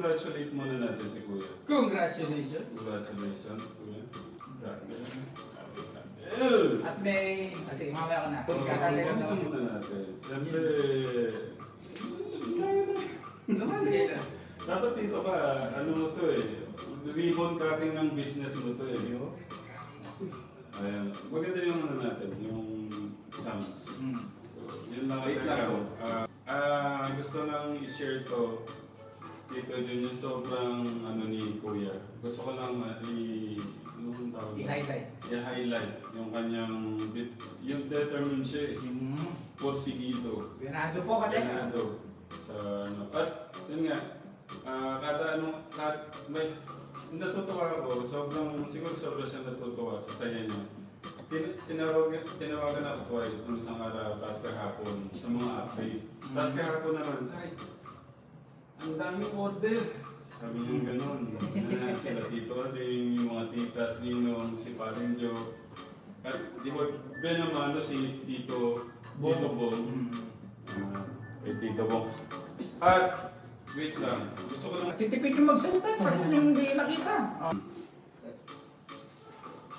i-congratulate muna natin si Kuya. Congratulations! Congratulations, Kuya. Grabe. At may... Kasi mamaya ko na. Gusto muna natin. Siyempre, Naman sila. dapat dito ka, ano mo to eh, ribbon cutting ng business mo to eh. Ayan, maganda yung ano natin, yung sounds. So, yun lang. Wait lang ako. Gusto lang i-share to dito yun yung sobrang ano ni Kuya. Gusto ko lang anong tawag? I-highlight yung kanyang, yung determined siya eh. Porsigido. Ganado po ka din. Ganado. Sa ano. At yun nga, may natutuwa ako, siguro sobrang siya natutuwa sa saya niya. Tinawagan ako twice nung isang araw, tapos kahapon sa mga update. Tapos kahapon naman, ay, ang daming order. Sabi niya gano'n. Sila Tito Ading, yung mga titas, Ninong, si Paring Joe. At di ba, benamano si Tito Bong. Kay Tito Bong. At, wait lang, gusto ko lang... Titipid yung magsalita, parang yung hindi nakita.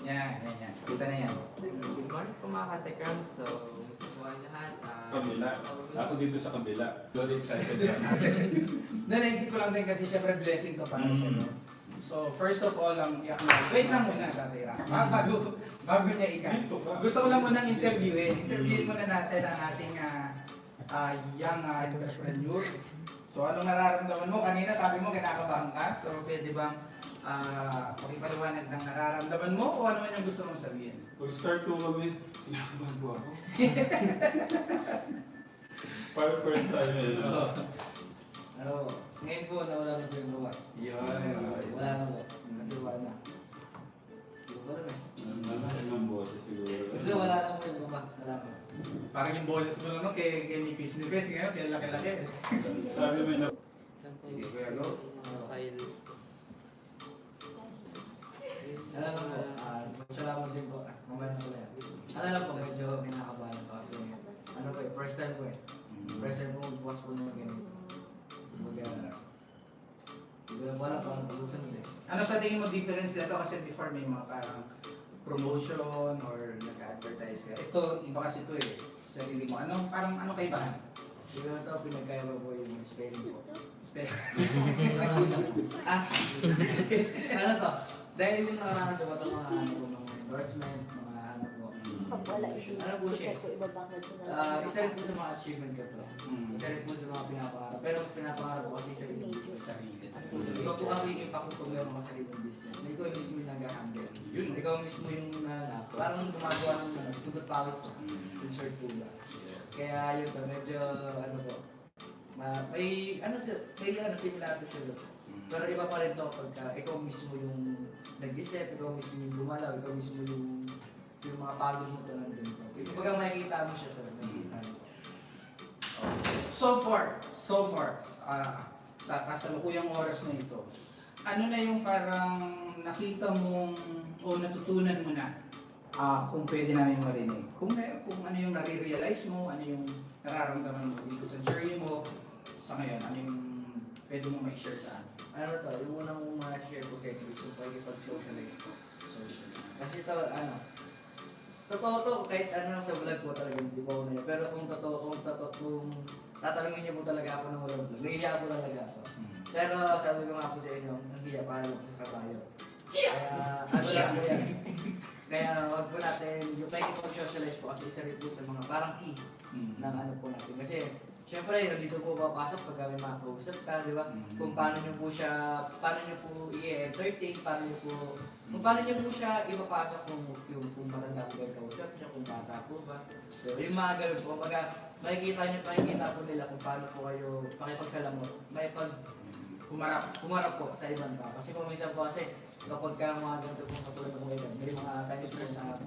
Yan. Kita na yan. Good morning po mga katekram. So, gusto ko ang lahat. Kabila. Ako dito sa kabila. Very excited ka. Naisip ko lang din kasi syempre blessing to para sa inyo. So, first of all, wait lang muna, Tatay Ra. Bago niya gusto ko lang munang interviewin. Interviewin muna natin ang ating young entrepreneur. So, anong nararamdaman mo? Kanina sabi mo kinakabahan ka. So, pwede bang pakipaliwanag ng nararamdaman mo o ano man yung gusto mong sabihin? Pag-start ko kami, kinakabahan ko ako. Para first time yun. Ngayon po, nawala na po yung gawa. Wala na po. Kasi wala na. Wala na. Ang boses siguro. Kasi wala na po yung gawa. Wala po. Parang yung bonus mo lang no, kay Nipis ngayon, kaya laki-laki. Sabi mo na, Sige, Kuya, go. Ano lang po, salamat din po. Mamaya na ko yan. Ano lang po, medyo pinakabahan po kasi ano po first time po eh. First time po magbukas po na ganun. Wala po ang pag-usan nila. Ano sa tingin mo difference nito kasi before may mga parang promotion or nag-advertise ka. Ito, iba kasi ito eh. Sarili mo. Ano kaibahan? Siguro ito, pinagkaiba po yung spelling po. Ano to? Dahil yung nakaraan ko ba ito mga endorsement, mga ano po. Wala ito. Ano po siya? Check ko ibabangad ko na lang. Isa rin po sa mga achievement ko to. Isa rin po sa mga pinapangarap. Pero mas pinapangarap ko kasi sa sarili. Ikaw po kasi yung pakutong meron ka sariling business. Ikaw mismo yung nag-handle. Yun, ikaw mismo yung parang gumagawa ng tugot pawis po. In short po ba. Kaya yun to, medyo ano po. May similarities sila. Pero iba pa rin to pagka ikaw mismo yung nag-isip, ikaw mismo yung gumalaw, ikaw mismo yung mga pagod mo to nandun to. Pagka makikita mo siya to, nakikita mo. So far, sa kasalukuyang oras na ito, ano na yung parang nakita mong o natutunan mo na kung pwede namin marinig? Kung ano yung nare-realize mo, ano yung nararamdaman mo dito sa journey mo sa ngayon, ano yung pwede mo ma-share sa amin? Ano to, yung unang ma-share ko sa inyo, so pag-socialize po. Kasi ito, totoo to, kahit ano sa vlog ko talaga, hindi pa ako na yun. Pero kung tatanungin niyo po talaga ako ng walang vlog, nahihiya po talaga ako. Pero sabi ko nga po sa inyo, ang hiya para lang po sa kabayo. Kaya, ano lang po yan. Kaya wag po natin, yung pag-socialize po kasi isa rin po sa mga parang key ng ano po natin. Kasi, siyempre, nandito po papasok pag may mga kausap ka, di ba? Kung paano nyo po i-entertain, kung paano nyo po siya ipapasok kung matanda po yung kausap nyo, kung bata po ba. So, yung mga ganun po, makikita po nila kung paano po kayo pakipagsalamot, humarap po sa ibang tao. Kasi kung minsan po kasi, kapag ka mga ganito po katulad ng mga may mga times po na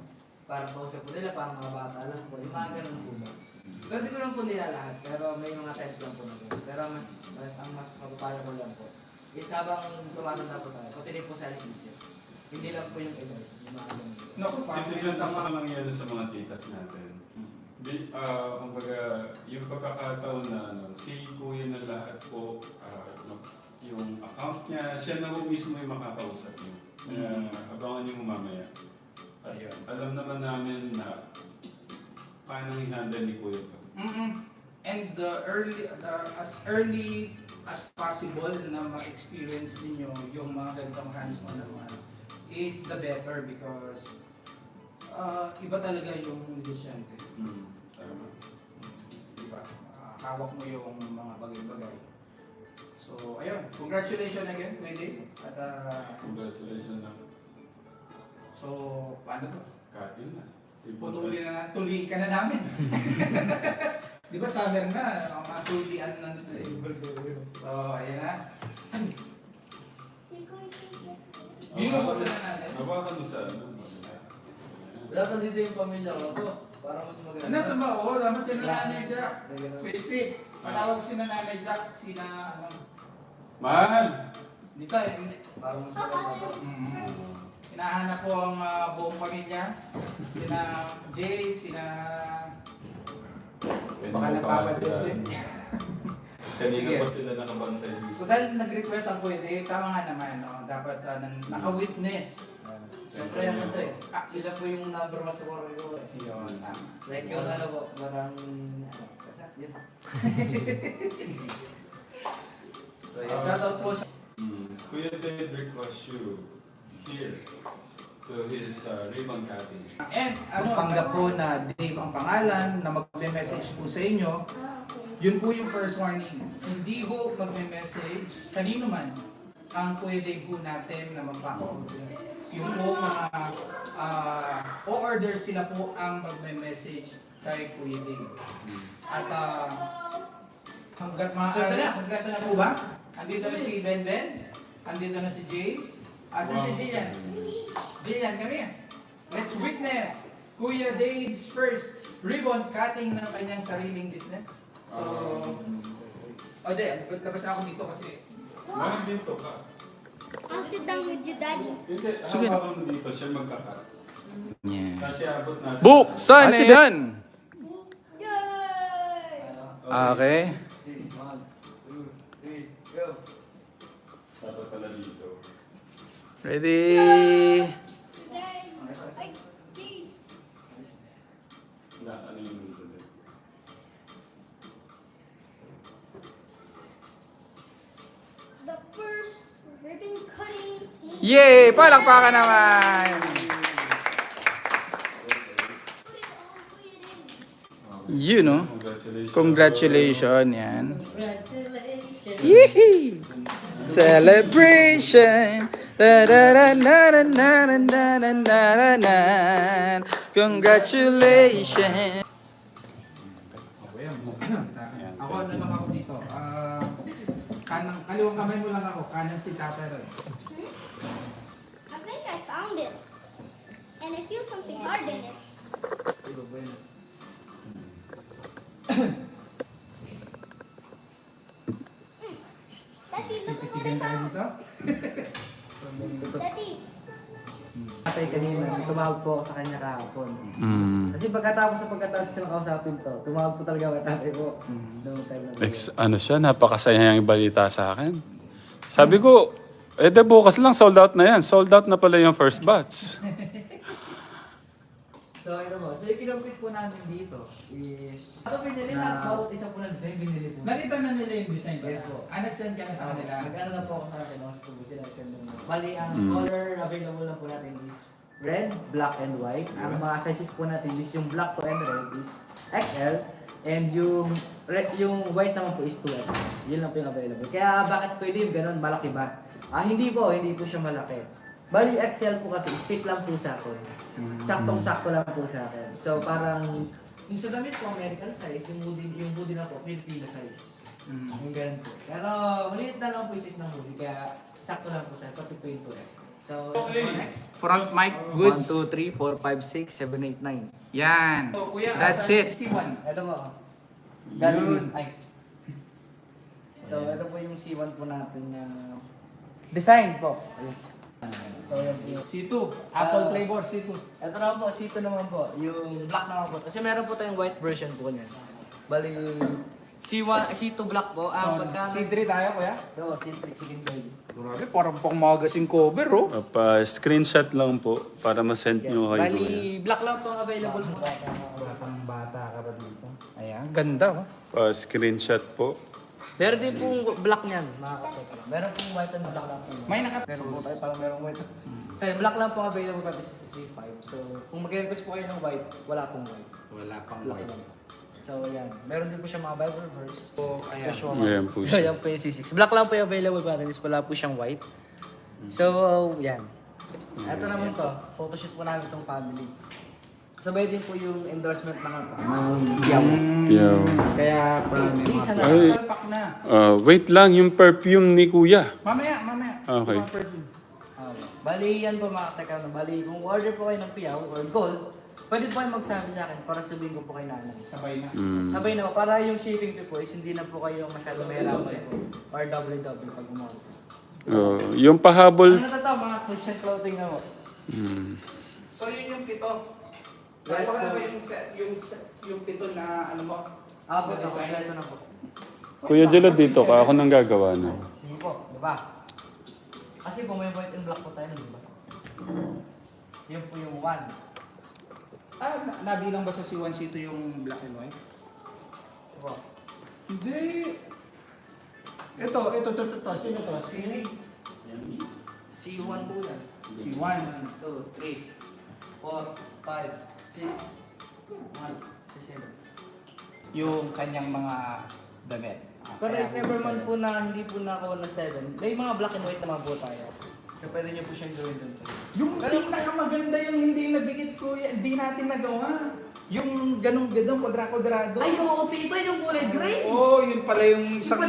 parang kausap po nila, parang mga bata lang po, yung mga ganun po ba. Pero di ko lang po nila lahat, pero may mga times lang po na ganun. Pero ang mas mapapala ko lang po is habang tumatanda po tayo, pati rin po sa isip. Hindi lang po yung edad, yung mga ganun. Naku, parang Dito tama lang yan sa mga titas natin. Kumbaga, yung pagkakataon na si Kuya na lahat po, yung Kaya siya na mismo yung makakausap niyo. Kaya abangan niyo mamaya. At Ayun. alam naman namin na paano i-handle ni Kuya to. And as early as possible na ma-experience ninyo yung mga ganitong hands-on naman is the better because iba talaga yung negosyante. Tama. Diba? Hawak mo yung mga bagay-bagay. So, ayun. Congratulations again, Kuya. At, Congratulations na. so, paano to? Katin na. Tuloy ka na namin. Di ba summer na, ang mga tulian na nito eh. So, ayan na. Binubuksan na natin. Nabakan mo sa ano. Wala ka dito yung pamilya ko to. Para mas maganda. Nasa ba? Oo, dapat sila Nanay Jack. Pwede. Patawag si Nanay Jack, sina ano. Mahal! Dito eh. Para mas maganda to. Hinahanap po ang buong pamilya. Sina Jay, sina... Baka nagpapadali. Kanina Sige. pa sila nakabantay dito. So dahil nag-request ang Kuya Dave, tama nga naman, no? Dapat naka-witness. Siyempre yan ito eh. Sila po yung number one sa world ko eh. Yun, tama. Like yung ano po, parang ano, kasi yun. So yun, shoutout po sa... Kuya Dave requests you here to his ribbon cutting. And panggap po na Dave ang pangalan, na magme-message po sa inyo, yun po yung first warning. Hindi po magme-message kanino man ang Kuya Dave po natin na magpapa-order. Yung po mga o-order sila po ang magme-message kay Kuya Dave. At hanggat hanggat na po ba? Andito na si Ben, andito na si Jace, asan si Jian? Jian, kami yan. Let's witness Kuya Dave's first ribbon cutting ng kanyang sariling business. So, labas na ako dito kasi Mahal dito ka. I'll sit down with you, Daddy. Hindi, hawakan mo dito siya magkakat. yeah. Kasi abot natin. Buksan na yan! Yay! Okay. 1, 2, 3, go! Dapat pala dito. Ready? Then, ay, jeez. Wala, ano yung dito din? The first ribbon cutting. Yay! Palakpakan naman! Put it all, put it in. You know. Congratulations. Congratulations, yan. Congratulations. Yee! Celebration! Da-da-da-da-da-da-da-da-da-da. Congratulations! Ako ano lang ako dito. Kaliwang kamay mo lang ako. Kanan si Tata ron. I think I found it. And I feel something hard in it. Daddy, look at what I found. dito? Daddy. Tatay kanina, tumawag po ako sa kanya kahapon. Kasi pagkatapos silang kausapin to, tumawag po talaga ako tatay po. Noong time na Ano siya, napakasaya yung balita sa akin. Sabi ko, de bukas lang, sold out na yan. Sold out na pala yung first batch. So, ito po. So, yung kinumpit po namin dito is... Ito binili na, bawat isa po na design, binili po. Nakita na nila yung design ko. Yes po. Nag-send ka na sa kanila. Nag-ano na po ako sa akin, no? So, sila send mo. Bali, ang color available na po natin is red, black, and white. Ang mga sizes po natin is yung black po and red is XL. And yung white naman po is 2X. Yun lang po yung available. Kaya bakit pwede yung ganun, malaki ba? Hindi po siya malaki. Bali, XL po kasi, fit lang po sa akin. Saktong-sakto lang po sa akin. So parang, yung sa damit po, American size, yung hoodie na po, Filipino size. Yung ganun po. Pero maliit na lang po yung size ng hoodie, kaya sakto lang po sa akin, pati po yung 2X. So, next. Front mic 1, goods. 2, 3, 4, 5, 6, 7, 8, 9. Yan. That's it. Ito po. Galing. Ay. So, ito po yung C1 po natin na design po. Ayos. So, yan po yung C2. Apple flavor C2. ito naman po, C2 naman po. Yung black naman po. Kasi meron po tayong white version po niyan. Bali, C2 black po. So, C3 tayo, kuya. Oo, C3 chicken belly. Grabe, parang pang magazine cover, oh. Pa-screenshot lang po para ma-send nyo kay Kuya. Bali, black lang po ang available po. Batang bata ka pa dito. Ayan, ganda, oh. Pa-screenshot po. Meron din pong black niyan, mga kapatid. Meron pong white and black lang po. May nakat... Meron po tayo, parang merong white. So, yung black lang po ang available natin sa C5. So, kung mag-request po kayo ng white, wala pong white. Wala pang Black lang. So, ayan. Meron din po siya mga Bible verse. So, ayan. Ayan po So, siya. yan po yung C6. Black lang po yung available natin. Is wala po siyang white. So, yan. Ito naman to. Photoshoot po namin itong family. Sabay din po yung endorsement ng Yaw. Yo. Kaya, Isa na. Ay. salpak na. Wait lang, yung perfume ni Kuya. Mamaya. Okay. Mga perfume. Bali, yan po mga teka. Bali, kung order po kayo ng piyaw or gold, pwede po kayo magsabi sa akin para sabihin ko po kay nanay. Sabay na. Sabay na po, para yung shipping fee po is hindi na po kayo masyado mahirapan po. Or double pag umorder. Yung pahabol. Ano na to, mga Christian clothing na po. So, yun yung pito. Yes, Yes, so- ba yung pito na ano mo? Po, ito na po. Kuya Jello, dito ka. Ako nang gagawa na. Hindi po, di ba? Kasi po may white and black po tayo, di ba? Yun po yung one. Nabilang ba sa C1, C2 yung black and white? Di ba? Hindi. Ito. Sino to? C1 po yan. C1. 1, 2, 3, 4, 5, 6, 1, 7. Yung kanyang mga damit. Pero if ever man po na hindi po nakakuha na 7, may mga black and white naman po tayo. So pwede niyo po siyang gawin doon. Yung pinakamaganda yung hindi nagdikit kuya, hindi natin nagawa. Yung ganong kwadra-kwadrado. Ay, oo, tito, yung kulay gray! Oo, yun pala yung isang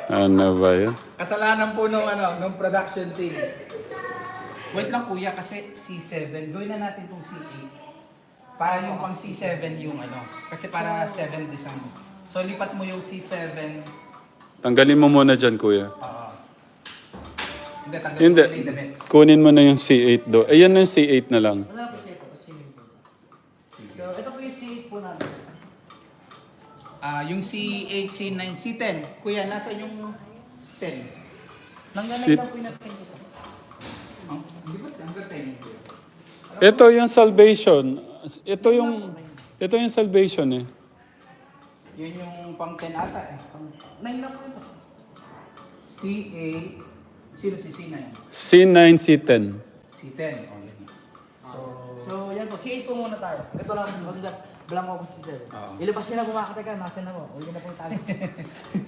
Ano ba yun? kasalanan po ng production team. Wait lang kuya, kasi C7. Gawin na natin itong C8. Para yung pang C7 yung ano. Kasi para 7 design. So lipat mo yung C7. Tanggalin mo muna dyan, Kuya. Hindi, tanggal Hindi. mo yung damit. Kunin mo na yung C8 do. Ayan na yung C8 na lang. Wala po siya ito, kasi yun po. So, ito po yung C8 po natin. Yung C8, C9, C10. Kuya, nasa yung 10? Nangganay Sit- lang po yung natin ito. Hindi ba? Hanggang 10. Ito yung salvation. Ito yung salvation eh. Yun yung pang 10 ata eh. 9 lang po ito. C8. Sino si C9? C9, C10. C10. Oh, yun. So, yan po. C8 po muna tayo. Ito lang, blanco po si Sir. Oo. Ilabas niyo na po mga kateka, nasa na po. Uli na po yung tago.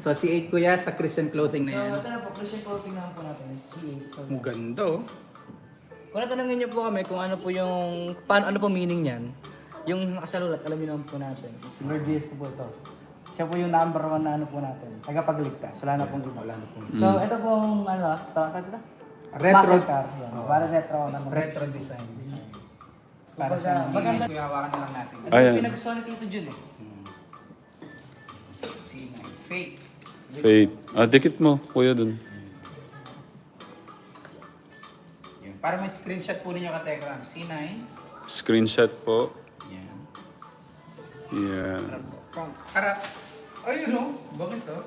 So si 8 kuya sa Christian clothing So, na yan. ito na po, Christian clothing naman po natin. C8. So, Ang ganda oh. kung natanongin niyo po kami kung ano po yung, ano po meaning niyan, yung nakasalulat, alam niyo naman po natin. Si Lord Jesus po ito. Siya po yung number 1 na ano po natin. Tagapagligtas. Wala na pong iba. Wala na pong So, ito pong, tawag ito? Retro. Muscle car. Yan. Para retro. Retro design. Para Kumbaga, sa maganda. Kuya, hawakan na lang natin. Ito Ayan. yung pinag-gusto ni Tito Jun eh. C9. Fake. Faith. Dikit mo, Kuya dun. Yun. Para may screenshot po ninyo ka Telegram. C9. Screenshot po. Yan. Yan. Para, ayun oh. Bakit oh?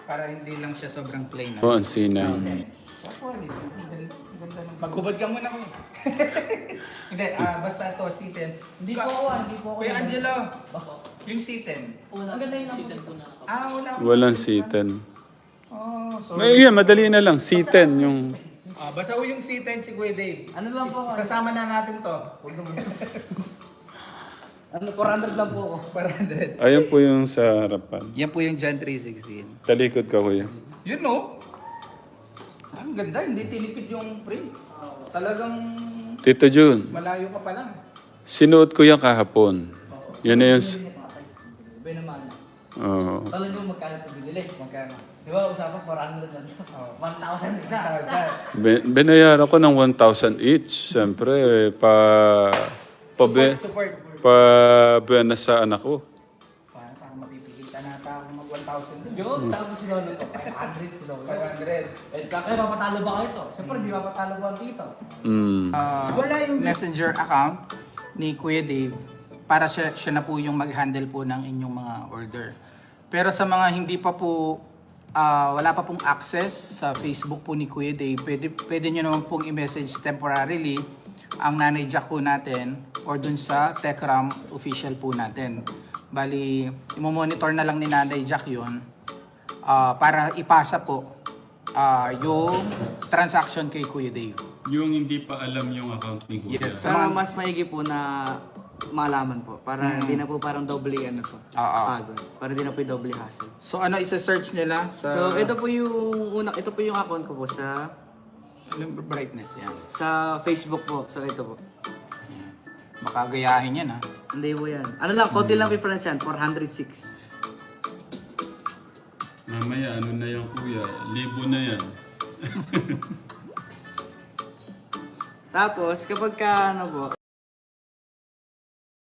Para hindi lang siya sobrang plain. Po, ang C9. Maghubad ka muna ko. Hindi, basta ito, C10. Hindi po ako, hindi po ako. Kuya Angelo, Bako. yung C10. Ang ganda yung number po na. Wala. Walang C10. Oh, sorry. May, yeah, madali na lang. C10 yung... Basta yung C10 si Kuya Dave. Ano lang po ako? Sasama na natin to. Huwag naman. Ano, 400 lang po ako. 400. Ayun po yung sa harapan. Yan po yung John 3:16. Talikod ka, Kuya. Yun no? Ang ganda, hindi tinipid yung print. Talagang Tito Jun, malayo ka pa lang. sinuot ko yan kahapon. Yan na yung... Bay naman. Oh. Talagang magkano ito binili. Magkano? Di ba, usapan 400 lang. 1,000 isa. Binayaran ko ng 1,000 each. Siyempre, Support. buena sa anak ko. Parang mapipilitan nata ako mag 1,000 din. Yun, tapos sila nito. 500 sila. 500. Eh, kaya mapatalo ba kayo ito? Siyempre, di mapatalo ba ang tito? Wala yung messenger account ni Kuya Dave para siya na po yung mag-handle po ng inyong mga order. Pero sa mga hindi pa po, wala pa pong access sa Facebook po ni Kuya Dave, pwede nyo naman pong i-message temporarily ang Nanay Jack po natin or dun sa Techram official po natin. Bali, i-monitor na lang ni Nanay Jack yun para ipasa po yung transaction kay Kuya Dave. Yung hindi pa alam yung account ni Kuya. Yes. Para mas maigi po na malaman po. Para hindi na po parang doble ano po. Pagod. Para hindi na po yung doble hassle. So ano isa-search nila sa So ito po yung account ko po sa brightness yan. sa Facebook po. So ito po. Baka gayahin yan ha. Hindi po yan. Ano lang, konti lang difference yan. 406. Mamaya, ano na yan Kuya? Libo na yan. Tapos kapag ka ano po,